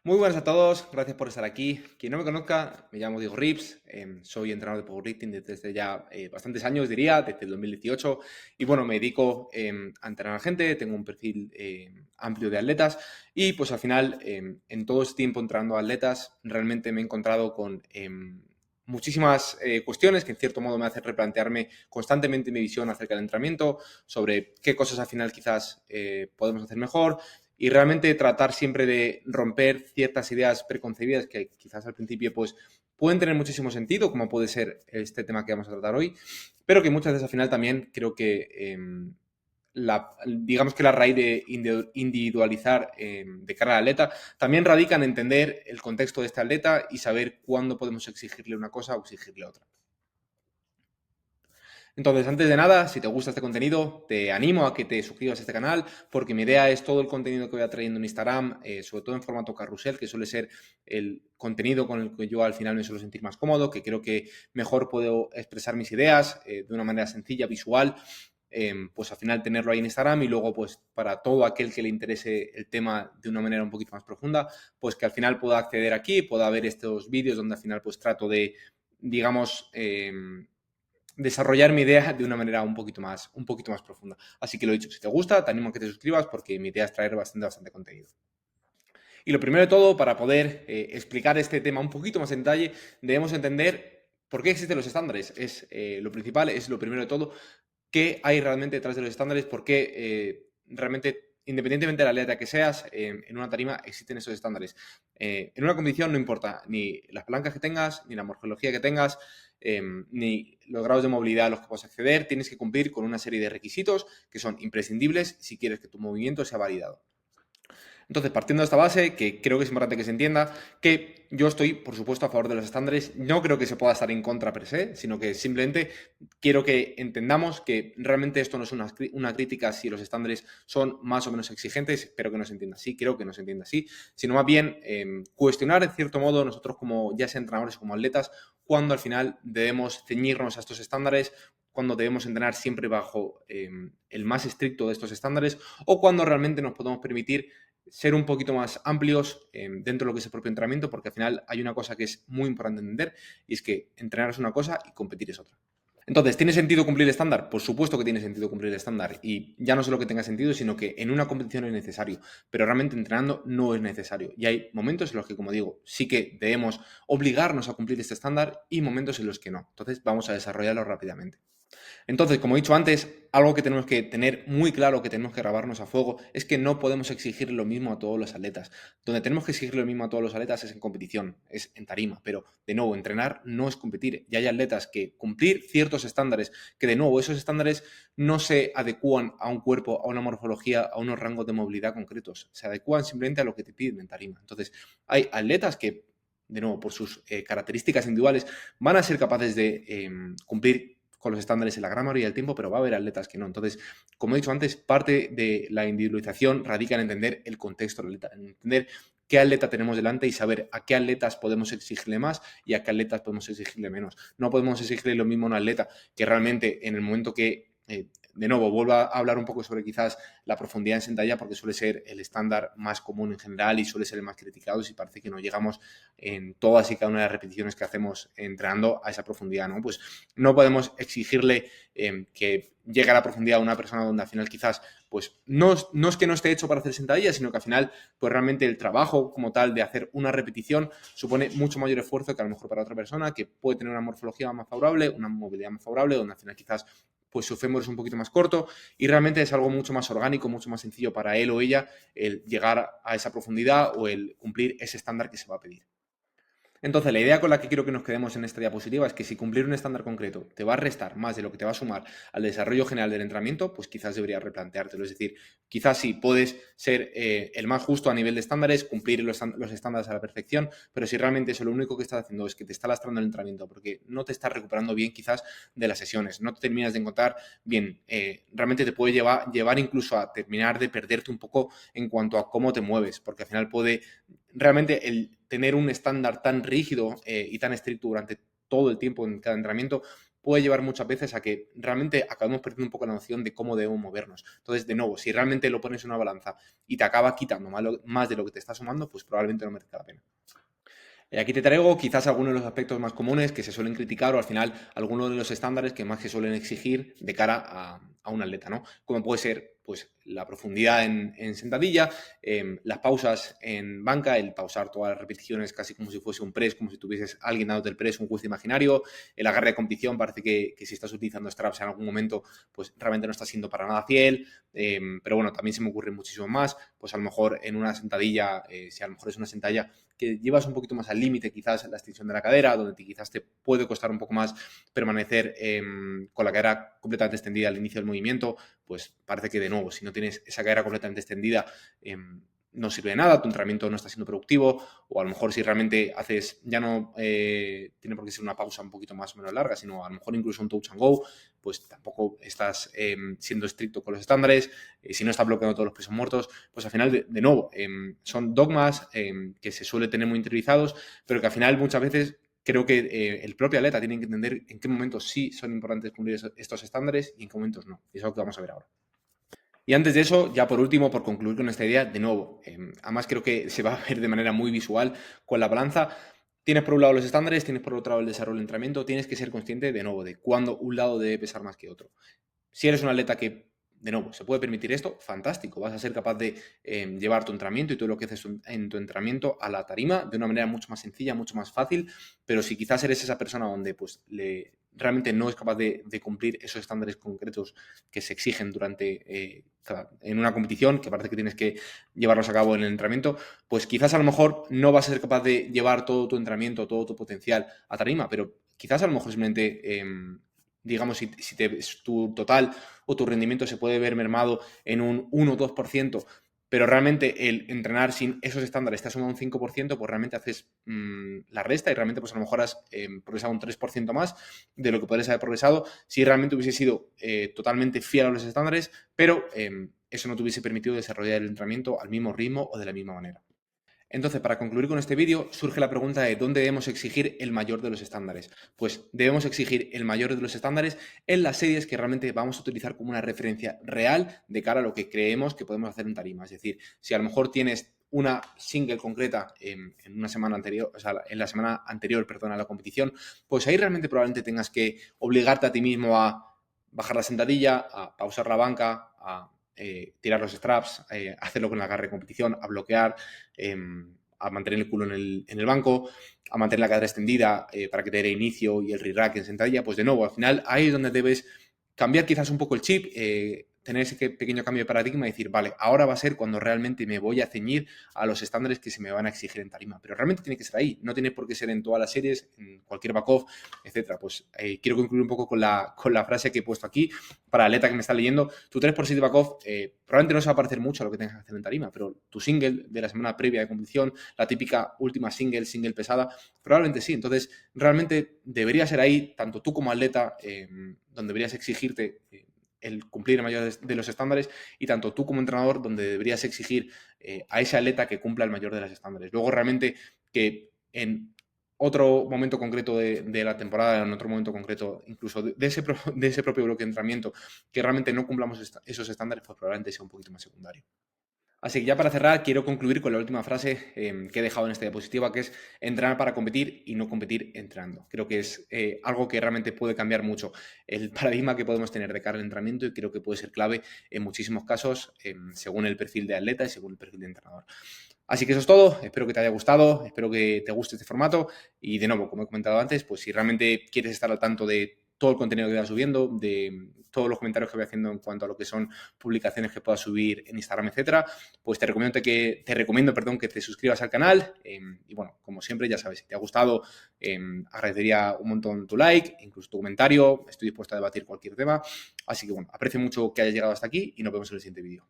Muy buenas a todos, gracias por estar aquí. Quien no me conozca, me llamo Diego Rips, soy entrenador de powerlifting desde ya bastantes años, diría, desde el 2018. Y bueno, me dedico a entrenar a gente, tengo un perfil amplio de atletas y pues al final, en todo este tiempo entrenando a atletas, realmente me he encontrado con muchísimas cuestiones que en cierto modo me hacen replantearme constantemente mi visión acerca del entrenamiento, sobre qué cosas al final quizás podemos hacer mejor y realmente tratar siempre de romper ciertas ideas preconcebidas que quizás al principio pues pueden tener muchísimo sentido, como puede ser este tema que vamos a tratar hoy, pero que muchas veces al final también creo que digamos que la raíz de individualizar de cara al atleta también radica en entender el contexto de este atleta y saber cuándo podemos exigirle una cosa o exigirle otra. Entonces, antes de nada, si te gusta este contenido, te animo a que te suscribas a este canal, porque mi idea es todo el contenido que voy a trayendo en Instagram, sobre todo en formato carrusel, que suele ser el contenido con el que yo al final me suelo sentir más cómodo, que creo que mejor puedo expresar mis ideas de una manera sencilla, visual, pues al final tenerlo ahí en Instagram y luego pues para todo aquel que le interese el tema de una manera un poquito más profunda, pues que al final pueda acceder aquí, pueda ver estos vídeos donde al final pues trato de, digamos, desarrollar mi idea de una manera un poquito más profunda. Así que lo dicho, si te gusta, te animo a que te suscribas porque mi idea es traer bastante contenido. Y lo primero de todo, para poder explicar este tema un poquito más en detalle, debemos entender por qué existen los estándares. Es lo principal, es lo primero de todo, qué hay realmente detrás de los estándares, por qué realmente, independientemente de la atleta que seas, en una tarima existen esos estándares. En una competición no importa ni las palancas que tengas, ni la morfología que tengas, ni los grados de movilidad a los que puedas acceder, tienes que cumplir con una serie de requisitos que son imprescindibles si quieres que tu movimiento sea validado. Entonces, partiendo de esta base, que creo que es importante que se entienda, que yo estoy, por supuesto, a favor de los estándares. No creo que se pueda estar en contra per se, sino que simplemente quiero que entendamos que realmente esto no es una crítica si los estándares son más o menos exigentes. Espero que no se entienda así, creo que no se entienda así, sino más bien cuestionar, en cierto modo, nosotros como ya sea entrenadores como atletas, cuando al final debemos ceñirnos a estos estándares, cuando debemos entrenar siempre bajo el más estricto de estos estándares o cuando realmente nos podemos permitir ser un poquito más amplios dentro de lo que es el propio entrenamiento, porque al final hay una cosa que es muy importante entender y es que entrenar es una cosa y competir es otra. Entonces, ¿tiene sentido cumplir el estándar? Por supuesto que tiene sentido cumplir el estándar y ya no solo que tenga sentido, sino que en una competición es necesario, pero realmente entrenando no es necesario. Y hay momentos en los que, como digo, sí que debemos obligarnos a cumplir este estándar y momentos en los que no. Entonces, vamos a desarrollarlo rápidamente. Entonces, como he dicho antes, algo que tenemos que tener muy claro, que tenemos que grabarnos a fuego, es que no podemos exigir lo mismo a todos los atletas. Donde tenemos que exigir lo mismo a todos los atletas es en competición, es en tarima, pero de nuevo, entrenar no es competir. Y hay atletas que cumplir ciertos estándares, que de nuevo, esos estándares no se adecúan a un cuerpo, a una morfología, a unos rangos de movilidad concretos, se adecúan simplemente a lo que te piden en tarima. Entonces, hay atletas que, de nuevo, por sus características individuales, van a ser capaces de cumplir con los estándares en la gran mayoría del tiempo, pero va a haber atletas que no. Entonces, como he dicho antes, parte de la individualización radica en entender el contexto del atleta, en entender qué atleta tenemos delante y saber a qué atletas podemos exigirle más y a qué atletas podemos exigirle menos. No podemos exigirle lo mismo a un atleta que realmente en el momento que, de nuevo, vuelva a hablar un poco sobre quizás la profundidad en sentadilla, porque suele ser el estándar más común en general y suele ser el más criticado y parece que no llegamos en todas y cada una de las repeticiones que hacemos entrenando a esa profundidad, ¿no? Pues no podemos exigirle que llegue a la profundidad a una persona donde al final quizás pues no es que no esté hecho para hacer sentadillas, sino que al final pues realmente el trabajo como tal de hacer una repetición supone mucho mayor esfuerzo que a lo mejor para otra persona que puede tener una morfología más favorable, una movilidad más favorable, donde al final quizás pues su fémur es un poquito más corto y realmente es algo mucho más orgánico, mucho más sencillo para él o ella el llegar a esa profundidad o el cumplir ese estándar que se va a pedir. Entonces, la idea con la que quiero que nos quedemos en esta diapositiva es que si cumplir un estándar concreto te va a restar más de lo que te va a sumar al desarrollo general del entrenamiento, pues quizás deberías replanteártelo. Es decir, quizás sí puedes ser el más justo a nivel de estándares, cumplir los estándares a la perfección, pero si realmente eso lo único que estás haciendo es que te está lastrando el entrenamiento porque no te estás recuperando bien quizás de las sesiones, no te terminas de encontrar bien, realmente te puede llevar incluso a terminar de perderte un poco en cuanto a cómo te mueves, porque al final puede realmente el tener un estándar tan rígido y tan estricto durante todo el tiempo en cada entrenamiento puede llevar muchas veces a que realmente acabemos perdiendo un poco la noción de cómo debemos movernos. Entonces, de nuevo, si realmente lo pones en una balanza y te acaba quitando más de lo que te está sumando, pues probablemente no merezca la pena. Aquí te traigo quizás algunos de los aspectos más comunes que se suelen criticar o al final algunos de los estándares que más se suelen exigir de cara a un atleta, ¿no? Como puede ser pues la profundidad en sentadilla, las pausas en banca, el pausar todas las repeticiones casi como si fuese un press, como si tuvieses alguien dándote el press, un juez imaginario, el agarre de competición, parece que si estás utilizando straps en algún momento, pues realmente no estás siendo para nada fiel, pero bueno, también se me ocurre muchísimo más, pues a lo mejor en una sentadilla, si a lo mejor es una sentadilla que llevas un poquito más al límite, quizás la extensión de la cadera, donde quizás te puede costar un poco más permanecer con la cadera completamente extendida al inicio del movimiento, pues parece que de nuevo, si no tienes esa cadera completamente extendida, no sirve de nada, tu entrenamiento no está siendo productivo, o a lo mejor si realmente haces, ya no tiene por qué ser una pausa un poquito más o menos larga, sino a lo mejor incluso un touch and go, pues tampoco estás siendo estricto con los estándares, si no estás bloqueando todos los pesos muertos, pues al final, de nuevo, son dogmas que se suele tener muy interiorizados, pero que al final muchas veces creo que el propio atleta tiene que entender en qué momentos sí son importantes cumplir estos estándares y en qué momentos no. Y eso es lo que vamos a ver ahora. Y antes de eso, ya por último, por concluir con esta idea, de nuevo, además creo que se va a ver de manera muy visual con la balanza. Tienes por un lado los estándares, tienes por otro lado el desarrollo del entrenamiento, tienes que ser consciente de nuevo de cuándo un lado debe pesar más que otro. Si eres un atleta que, de nuevo, se puede permitir esto, fantástico, vas a ser capaz de llevar tu entrenamiento y todo lo que haces en tu entrenamiento a la tarima de una manera mucho más sencilla, mucho más fácil, pero si quizás eres esa persona donde pues realmente no es capaz de cumplir esos estándares concretos que se exigen en una competición, que parece que tienes que llevarlos a cabo en el entrenamiento, pues quizás a lo mejor no vas a ser capaz de llevar todo tu entrenamiento, todo tu potencial a tarima, pero quizás a lo mejor simplemente digamos, si tu total o tu rendimiento se puede ver mermado en un 1 o 2%, pero realmente el entrenar sin esos estándares te ha sumado un 5%, pues realmente haces la resta y realmente pues a lo mejor has progresado un 3% más de lo que podrías haber progresado si realmente hubiese sido totalmente fiel a los estándares, pero eso no te hubiese permitido desarrollar el entrenamiento al mismo ritmo o de la misma manera. Entonces, para concluir con este vídeo, surge la pregunta de dónde debemos exigir el mayor de los estándares. Pues debemos exigir el mayor de los estándares en las series que realmente vamos a utilizar como una referencia real de cara a lo que creemos que podemos hacer en tarima. Es decir, si a lo mejor tienes una single concreta en una semana anterior, o sea, en la semana anterior, perdón, a la competición, pues ahí realmente probablemente tengas que obligarte a ti mismo a bajar la sentadilla, a pausar la banca, a tirar los straps, hacerlo con el agarre de competición, a bloquear, a mantener el culo en el banco, a mantener la cadera extendida para que te dé inicio y el re-rack en sentadilla, pues de nuevo, al final ahí es donde debes cambiar quizás un poco el chip, tener ese pequeño cambio de paradigma y decir, vale, ahora va a ser cuando realmente me voy a ceñir a los estándares que se me van a exigir en tarima, pero realmente tiene que ser ahí, no tiene por qué ser en todas las series, en cualquier back-off, etcétera. Pues quiero concluir un poco con la frase que he puesto aquí, para el atleta que me está leyendo, tu 3x6 back-off probablemente no se va a parecer mucho a lo que tengas que hacer en tarima, pero tu single de la semana previa de competición, la típica última single pesada, probablemente sí. Entonces, realmente debería ser ahí, tanto tú como atleta, donde deberías exigirte el cumplir el mayor de los estándares, y tanto tú como entrenador, donde deberías exigir a ese atleta que cumpla el mayor de los estándares. Luego, realmente, que en otro momento concreto de la temporada, en otro momento concreto, incluso de ese propio bloque de entrenamiento, que realmente no cumplamos esos estándares, pues probablemente sea un poquito más secundario. Así que ya para cerrar, quiero concluir con la última frase que he dejado en esta diapositiva, que es entrenar para competir y no competir entrenando. Creo que es algo que realmente puede cambiar mucho el paradigma que podemos tener de cara al entrenamiento, y creo que puede ser clave en muchísimos casos según el perfil de atleta y según el perfil de entrenador. Así que eso es todo, espero que te haya gustado, espero que te guste este formato y de nuevo, como he comentado antes, pues si realmente quieres estar al tanto de todo el contenido que voy subiendo, de todos los comentarios que voy haciendo en cuanto a lo que son publicaciones que pueda subir en Instagram, etcétera, pues te recomiendo que te suscribas al canal y bueno, como siempre, ya sabes, si te ha gustado, agradecería un montón tu like, incluso tu comentario, estoy dispuesto a debatir cualquier tema, así que bueno, aprecio mucho que hayas llegado hasta aquí y nos vemos en el siguiente vídeo.